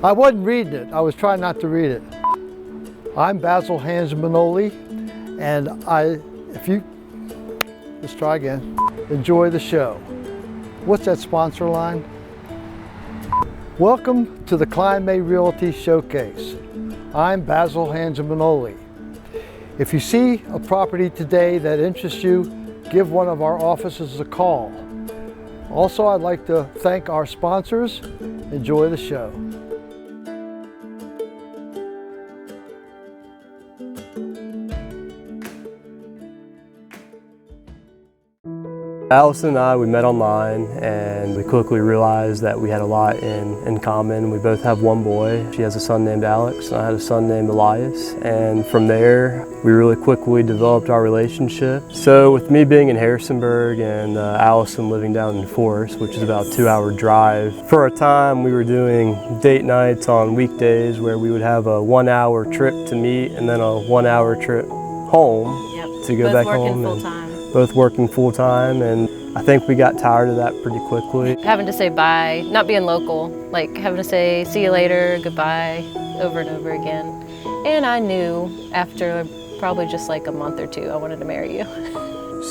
I wasn't reading it. I was trying not to read it. I'm Basil Hangemanole, and let's try again. Enjoy the show. What's that sponsor line? Welcome to the Kline May Realty Showcase. I'm Basil Hangemanole. If you see a property today that interests you, give one of our offices a call. Also, I'd like to thank our sponsors. Enjoy the show. Allison and I, we met online and we quickly realized that we had a lot in common. We both have one boy. She has a son named Alex and I had a son named Elias. And from there, we really quickly developed our relationship. So with me being in Harrisonburg and Allison living down in Forest, which is about a 2-hour drive, for a time we were doing date nights on weekdays where we would have a 1-hour trip to meet and then a 1-hour trip home to go back home. Both working full-time, and I think we got tired of that pretty quickly. Having to say bye, not being local, like having to say see you later, goodbye, over and over again. And I knew after probably just like a month or two, I wanted to marry you.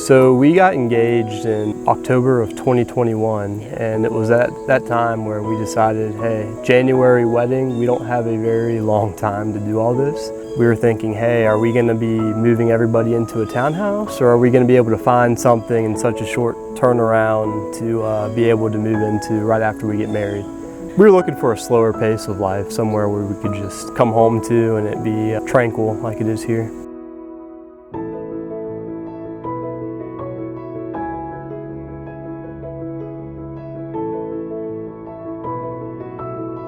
So we got engaged in October of 2021, and it was at that time where we decided, hey, January wedding, we don't have a very long time to do all this. We were thinking, hey, are we gonna be moving everybody into a townhouse, or are we gonna be able to find something in such a short turnaround to be able to move into right after we get married? We were looking for a slower pace of life, somewhere where we could just come home to and it be tranquil like it is here.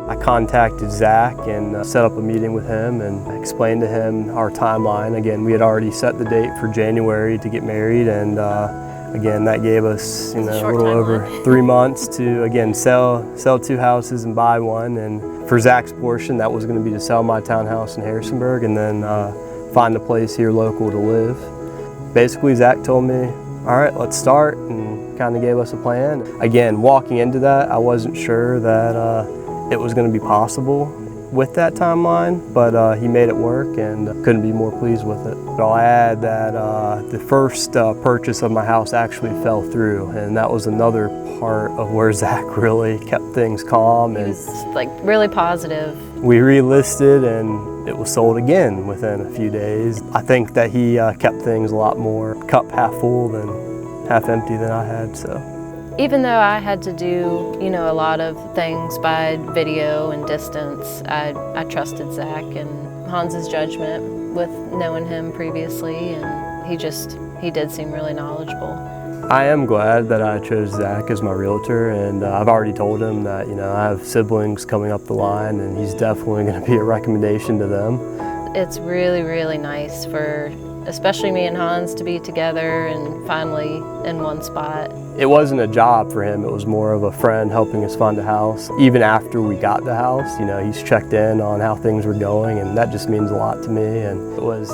I contacted Zach and set up a meeting with him and explained to him our timeline. Again, we had already set the date for January to get married, and again, that gave us a little over 3 months to again sell 2 houses and buy one. And for Zach's portion, that was going to be to sell my townhouse in Harrisonburg and then find a place here local to live. Basically, Zach told me, all right, let's start, and kind of gave us a plan. Again, walking into that, I wasn't sure that it was going to be possible with that timeline, but he made it work and couldn't be more pleased with it. But I'll add that the first purchase of my house actually fell through, and that was another part of where Zach really kept things calm. He was like really positive. We relisted and it was sold again within a few days. I think that he kept things a lot more cup half full than half empty than I had. So. Even though I had to do, a lot of things by video and distance, I trusted Zach and Hans's judgment with knowing him previously, and he did seem really knowledgeable. I am glad that I chose Zach as my realtor, and I've already told him that, I have siblings coming up the line, and he's definitely going to be a recommendation to them. It's really, really nice for especially me and Hans to be together and finally in one spot. It wasn't a job for him, it was more of a friend helping us find a house. Even after we got the house, he's checked in on how things were going, and that just means a lot to me. And it was,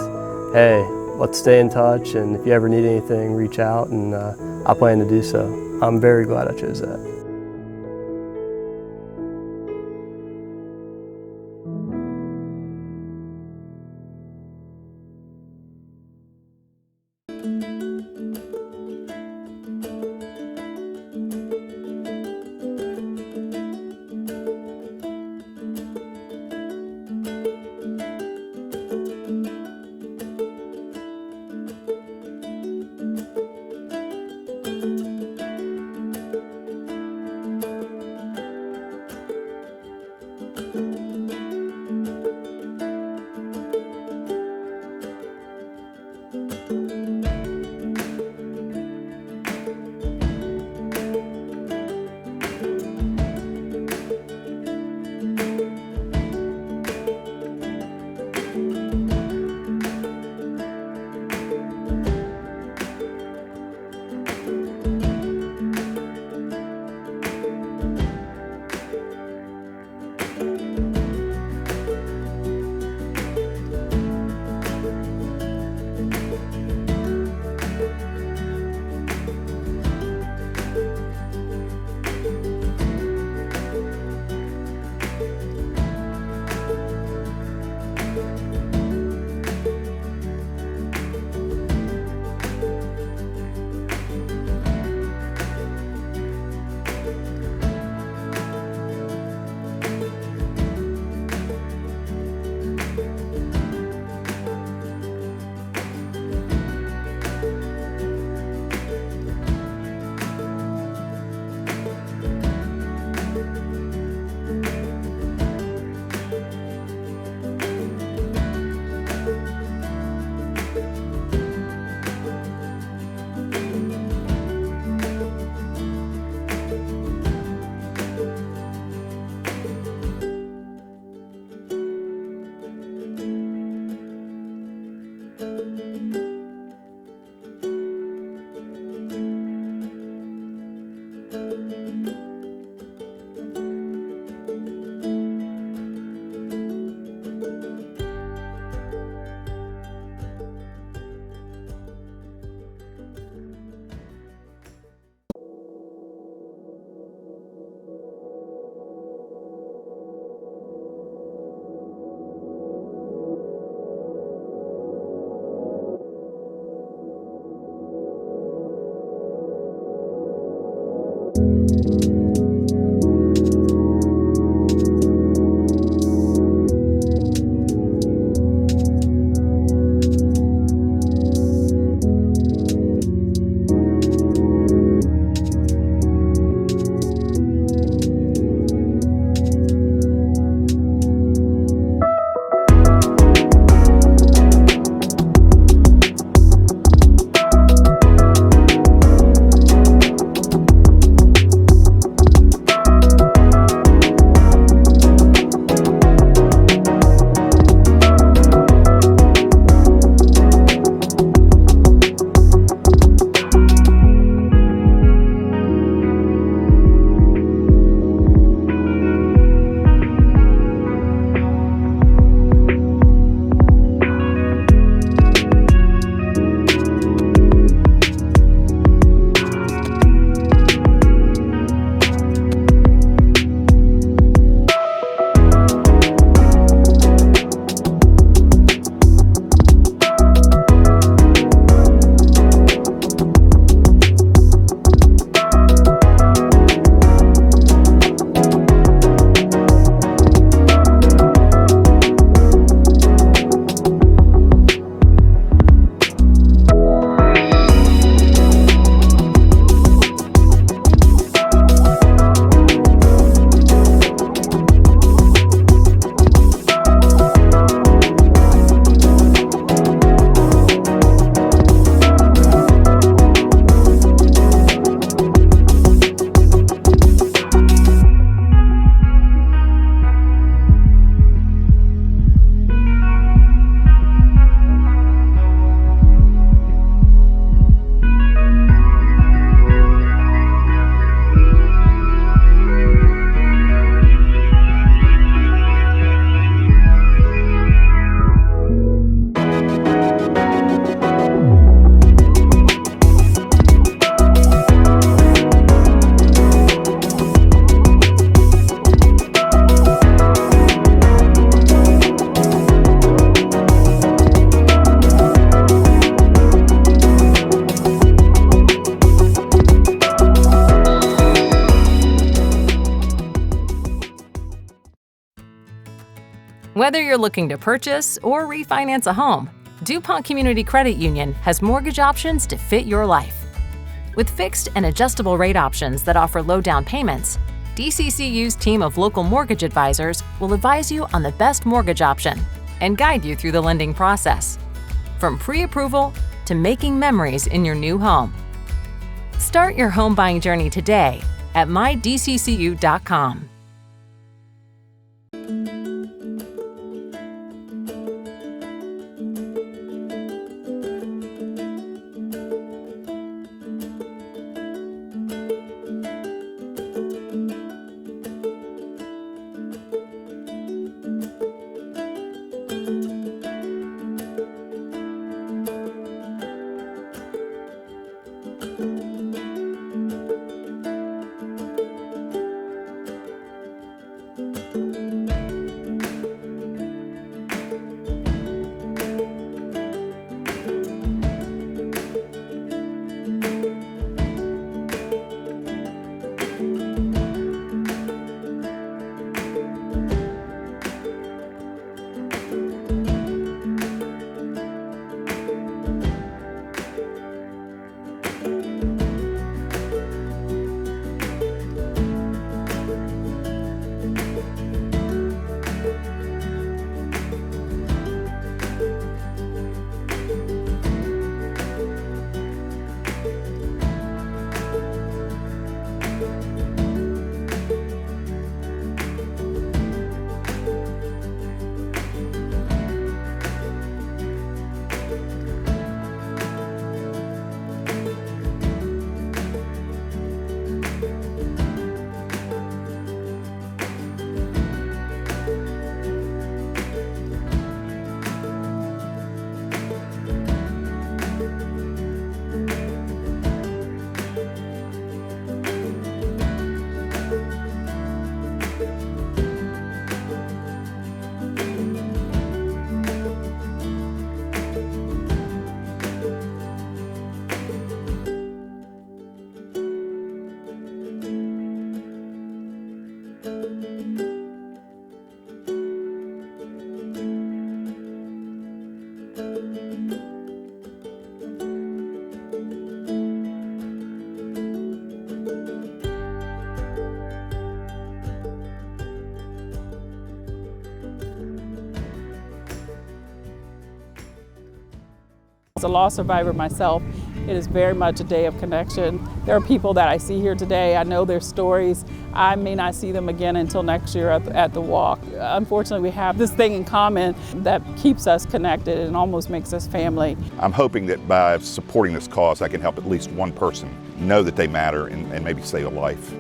hey, let's stay in touch, and if you ever need anything, reach out, and I plan to do so. I'm very glad I chose that. Whether you're looking to purchase or refinance a home, DuPont Community Credit Union has mortgage options to fit your life. With fixed and adjustable rate options that offer low down payments, DCCU's team of local mortgage advisors will advise you on the best mortgage option and guide you through the lending process, from pre-approval to making memories in your new home. Start your home buying journey today at mydccu.com. As a loss survivor myself, it is very much a day of connection. There are people that I see here today, I know their stories. I may not see them again until next year at the walk. Unfortunately, we have this thing in common that keeps us connected and almost makes us family. I'm hoping that by supporting this cause, I can help at least one person know that they matter and maybe save a life.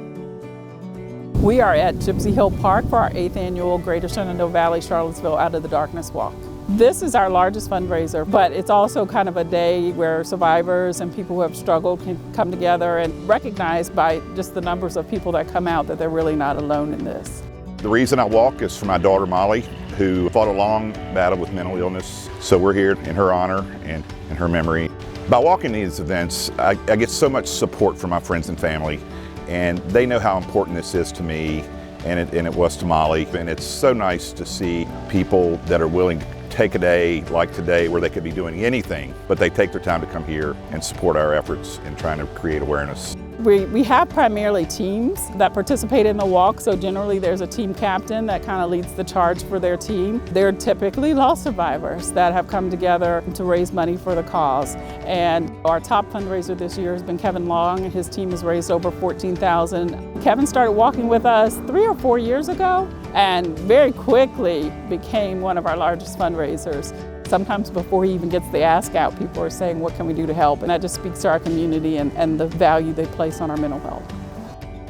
We are at Gypsy Hill Park for our 8th annual Greater Shenandoah Valley Charlottesville Out of the Darkness Walk. This is our largest fundraiser, but it's also kind of a day where survivors and people who have struggled can come together and recognize by just the numbers of people that come out that they're really not alone in this. The reason I walk is for my daughter Molly, who fought a long battle with mental illness. So we're here in her honor and in her memory. By walking these events, I get so much support from my friends and family, and they know how important this is to me, and it was to Molly. And it's so nice to see people that are willing to take a day like today where they could be doing anything, but they take their time to come here and support our efforts in trying to create awareness. We have primarily teams that participate in the walk, so generally there's a team captain that kind of leads the charge for their team. They're typically loss survivors that have come together to raise money for the cause. And our top fundraiser this year has been Kevin Long, and his team has raised over $14,000. Kevin started walking with us 3 or 4 years ago and very quickly became one of our largest fundraisers. Sometimes before he even gets the ask out, people are saying, what can we do to help? And that just speaks to our community and the value they place on our mental health.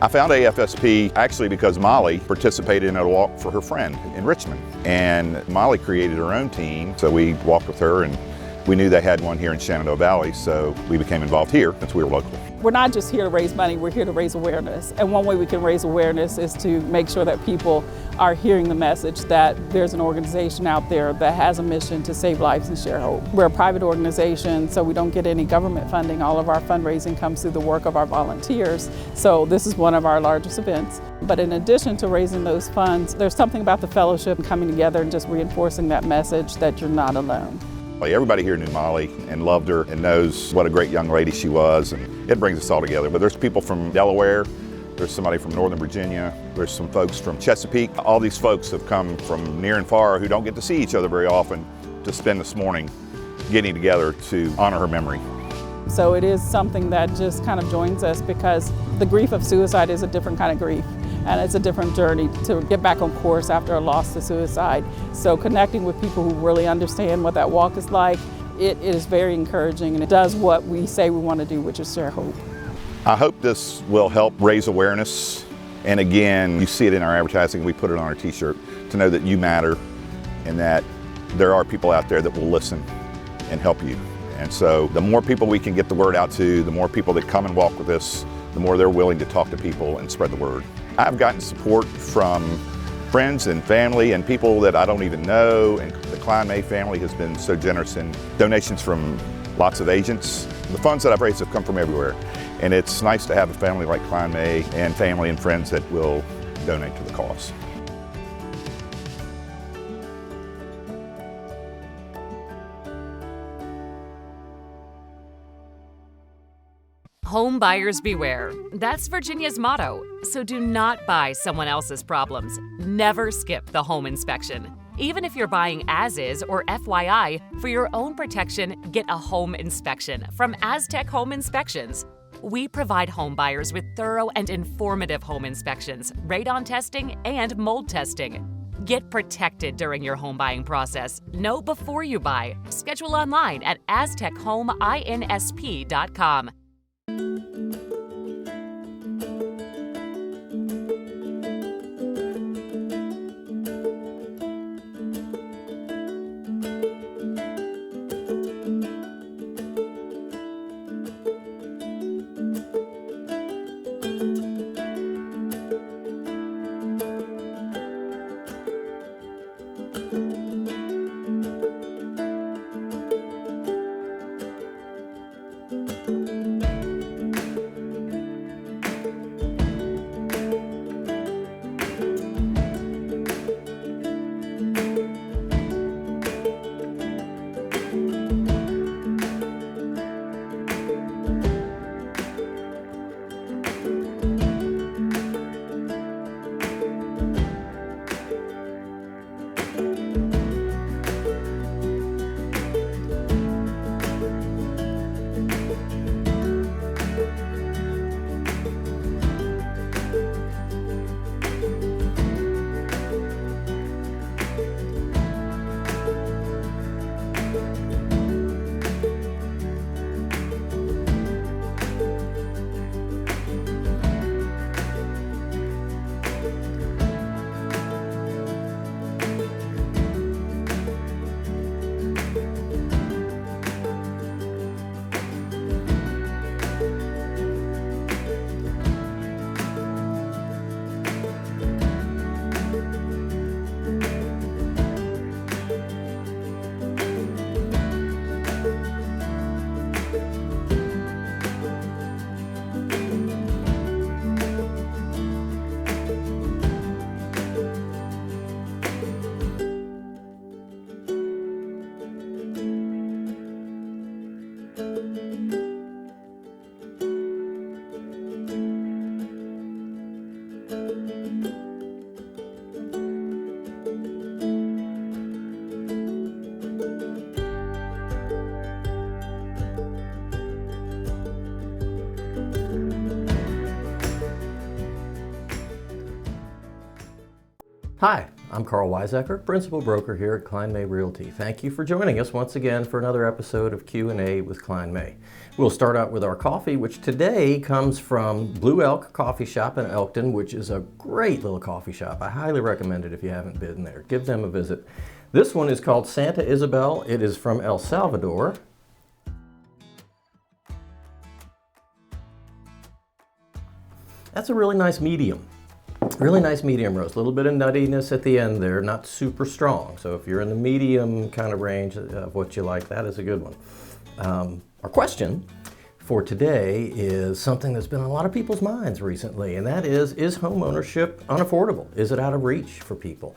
I found AFSP actually because Molly participated in a walk for her friend in Richmond. And Molly created her own team, so we walked with her, and we knew they had one here in Shenandoah Valley, so we became involved here since we were local. We're not just here to raise money, we're here to raise awareness. And one way we can raise awareness is to make sure that people are hearing the message that there's an organization out there that has a mission to save lives and share hope. We're a private organization, so we don't get any government funding. All of our fundraising comes through the work of our volunteers. So this is one of our largest events. But in addition to raising those funds, there's something about the fellowship and coming together and just reinforcing that message that you're not alone. Everybody here knew Molly and loved her and knows what a great young lady she was, and it brings us all together. But there's people from Delaware, there's somebody from Northern Virginia, there's some folks from Chesapeake. All these folks have come from near and far who don't get to see each other very often to spend this morning getting together to honor her memory. So it is something that just kind of joins us because the grief of suicide is a different kind of grief. And it's a different journey to get back on course after a loss to suicide. So connecting with people who really understand what that walk is like, it is very encouraging, and it does what we say we want to do, which is share hope. I hope this will help raise awareness. And again, you see it in our advertising, we put it on our t-shirt, to know that you matter and that there are people out there that will listen and help you. And so the more people we can get the word out to, the more people that come and walk with us, the more they're willing to talk to people and spread the word. I've gotten support from friends and family and people that I don't even know, and the Kline May family has been so generous in donations from lots of agents. The funds that I've raised have come from everywhere, and it's nice to have a family like Kline May and family and friends that will donate to the cause. Home buyers beware. That's Virginia's motto. So do not buy someone else's problems. Never skip the home inspection. Even if you're buying as is or FYI, for your own protection, get a home inspection from Aztec Home Inspections. We provide home buyers with thorough and informative home inspections, radon testing, and mold testing. Get protected during your home buying process. Know before you buy. Schedule online at aztechomeInsp.com. Hi, I'm Karl Waizecker, Principal Broker here at Kline May Realty. Thank you for joining us once again for another episode of Q&A with Kline May. We'll start out with our coffee, which today comes from Blue Elk Coffee Shop in Elkton, which is a great little coffee shop. I highly recommend it if you haven't been there. Give them a visit. This one is called Santa Isabel. It is from El Salvador. That's a really nice medium. Really nice medium roast. A little bit of nuttiness at the end there, not super strong. So if you're in the medium kind of range of what you like, that is a good one. Our question for today is something that's been on a lot of people's minds recently, and that is home ownership unaffordable? Is it out of reach for people?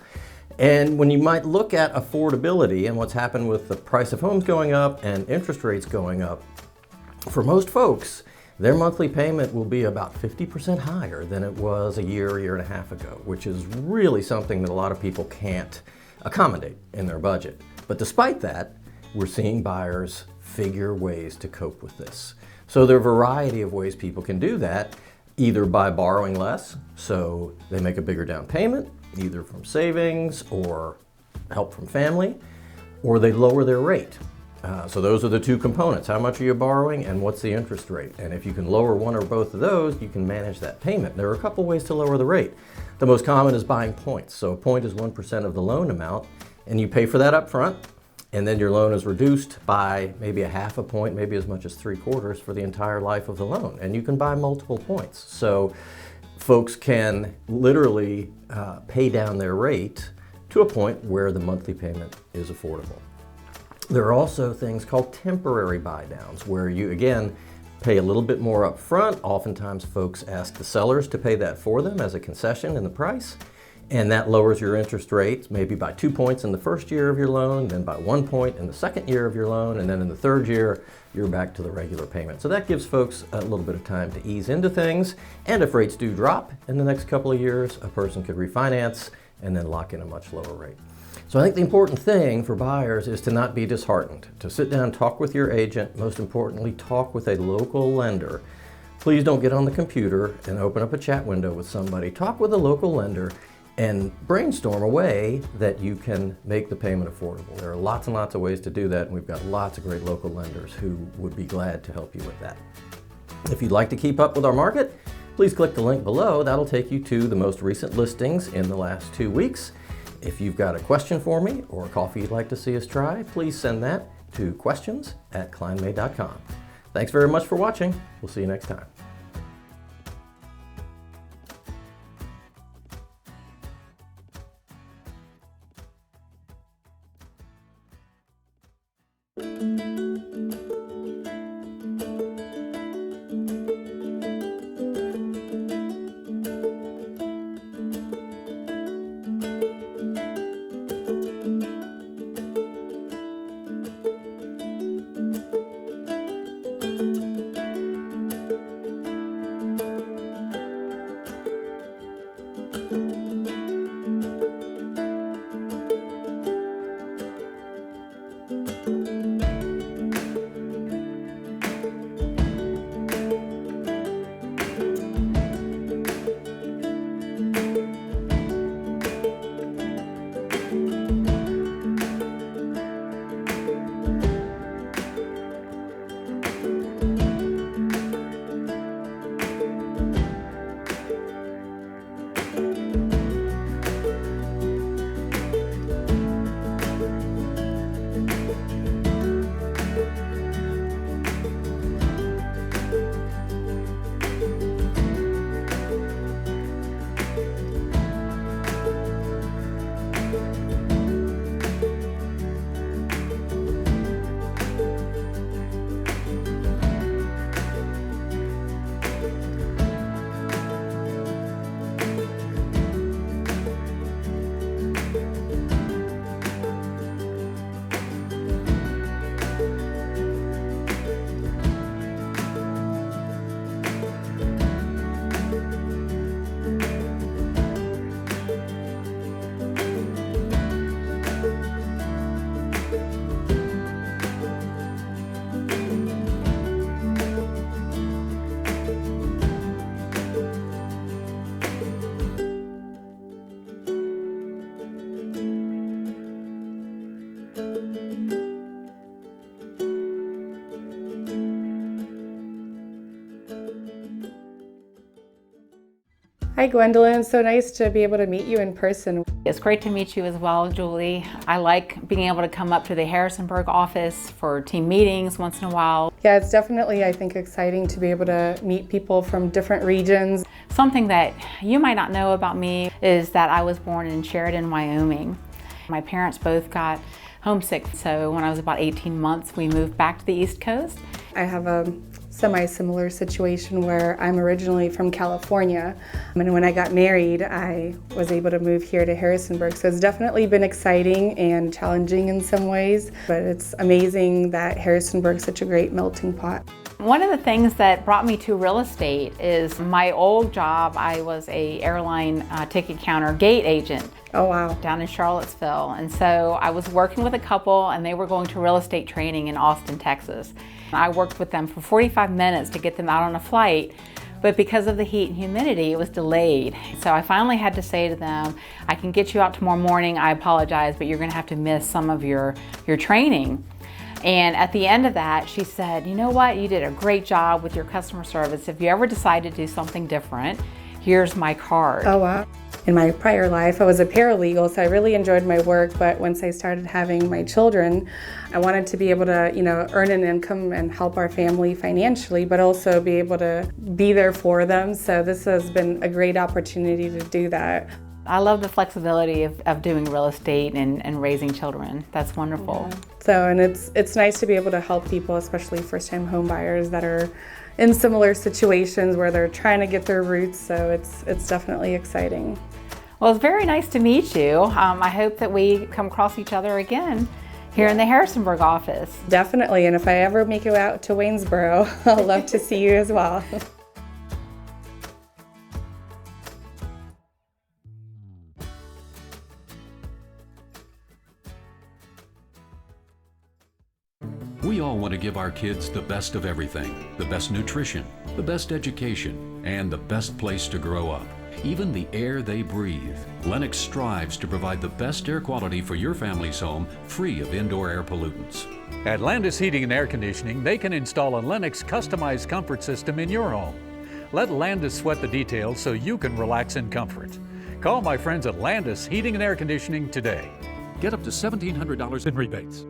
And when you might look at affordability and what's happened with the price of homes going up and interest rates going up, for most folks, their monthly payment will be about 50% higher than it was a year and a half ago, which is really something that a lot of people can't accommodate in their budget. But despite that, we're seeing buyers figure ways to cope with this. So there are a variety of ways people can do that, either by borrowing less, so they make a bigger down payment, either from savings or help from family, or they lower their rate. So those are the two components. How much are you borrowing and what's the interest rate? And if you can lower one or both of those, you can manage that payment. There are a couple ways to lower the rate. The most common is buying points. So a point is 1% of the loan amount, and you pay for that up front, and then your loan is reduced by maybe a half a point, maybe as much as 3/4 for the entire life of the loan. And you can buy multiple points. So folks can literally pay down their rate to a point where the monthly payment is affordable. There are also things called temporary buy downs, where you, again, pay a little bit more up front. Oftentimes folks ask the sellers to pay that for them as a concession in the price, and that lowers your interest rate maybe by 2 points in the first year of your loan, then by 1 point in the second year of your loan, and then in the third year, you're back to the regular payment. So that gives folks a little bit of time to ease into things, and if rates do drop in the next couple of years, a person could refinance and then lock in a much lower rate. So I think the important thing for buyers is to not be disheartened, to sit down, talk with your agent, most importantly, talk with a local lender. Please don't get on the computer and open up a chat window with somebody. Talk with a local lender and brainstorm a way that you can make the payment affordable. There are lots and lots of ways to do that, and we've got lots of great local lenders who would be glad to help you with that. If you'd like to keep up with our market, please click the link below. That'll take you to the most recent listings in the last 2 weeks. If you've got a question for me or a coffee you'd like to see us try, please send that to questions@klinemay.com. Thanks very much for watching. We'll see you next time. Hi Gwendolyn, so nice to be able to meet you in person. It's great to meet you as well, Julie. I like being able to come up to the Harrisonburg office for team meetings once in a while. Yeah, it's definitely, I think, exciting to be able to meet people from different regions. Something that you might not know about me is that I was born in Sheridan, Wyoming. My parents both got homesick, so when I was about 18 months, we moved back to the East Coast. I have a semi-similar situation where I'm originally from California, and when I got married I was able to move here to Harrisonburg, so it's definitely been exciting and challenging in some ways, but it's amazing that Harrisonburg's such a great melting pot. One of the things that brought me to real estate is my old job. I was a airline ticket counter gate agent. Oh wow. Down in Charlottesville, and so I was working with a couple and they were going to real estate training in Austin, Texas. I worked with them for 45 minutes to get them out on a flight, but because of the heat and humidity, it was delayed. So I finally had to say to them, I can get you out tomorrow morning, I apologize, but you're gonna have to miss some of your training. And at the end of that, she said, you know what, you did a great job with your customer service. If you ever decide to do something different, here's my card. Oh wow. In my prior life, I was a paralegal, so I really enjoyed my work, but once I started having my children, I wanted to be able to, earn an income and help our family financially, but also be able to be there for them. So this has been a great opportunity to do that. I love the flexibility of doing real estate and raising children. That's wonderful. Yeah. So, and it's nice to be able to help people, especially first-time home buyers that are in similar situations where they're trying to get their roots, so it's definitely exciting. Well, it's very nice to meet you. I hope that we come across each other again here in the Harrisonburg office. Definitely, and if I ever make it out to Waynesboro, I'll love to see you as well. We all want to give our kids the best of everything, the best nutrition, the best education, and the best place to grow up. Even the air they breathe. Lennox strives to provide the best air quality for your family's home, free of indoor air pollutants. At Landis Heating and Air Conditioning, they can install a Lennox customized comfort system in your home. Let Landis sweat the details so you can relax in comfort. Call my friends at Landis Heating and Air Conditioning today. Get up to $1,700 in rebates.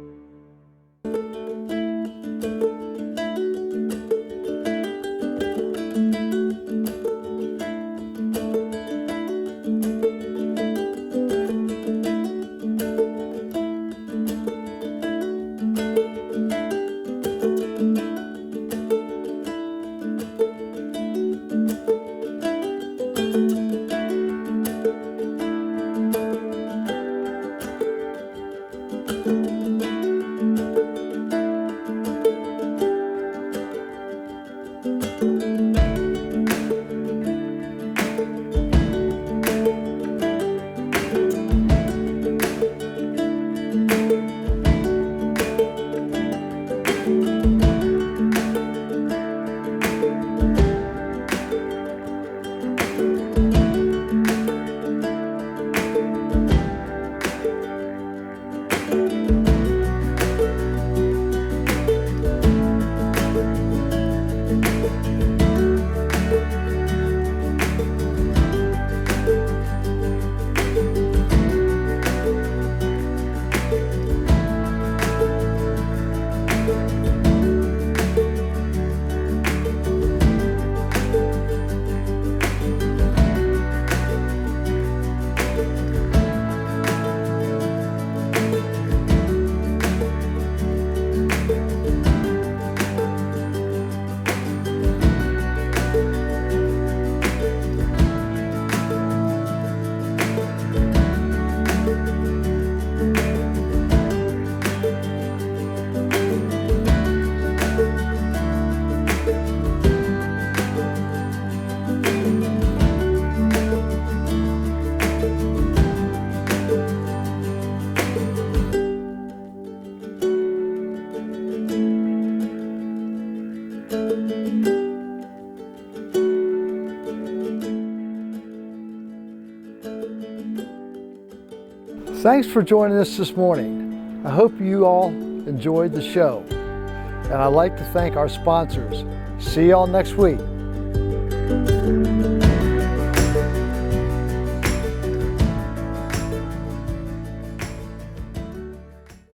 Thanks for joining us this morning. I hope you all enjoyed the show. And I'd like to thank our sponsors. See y'all next week.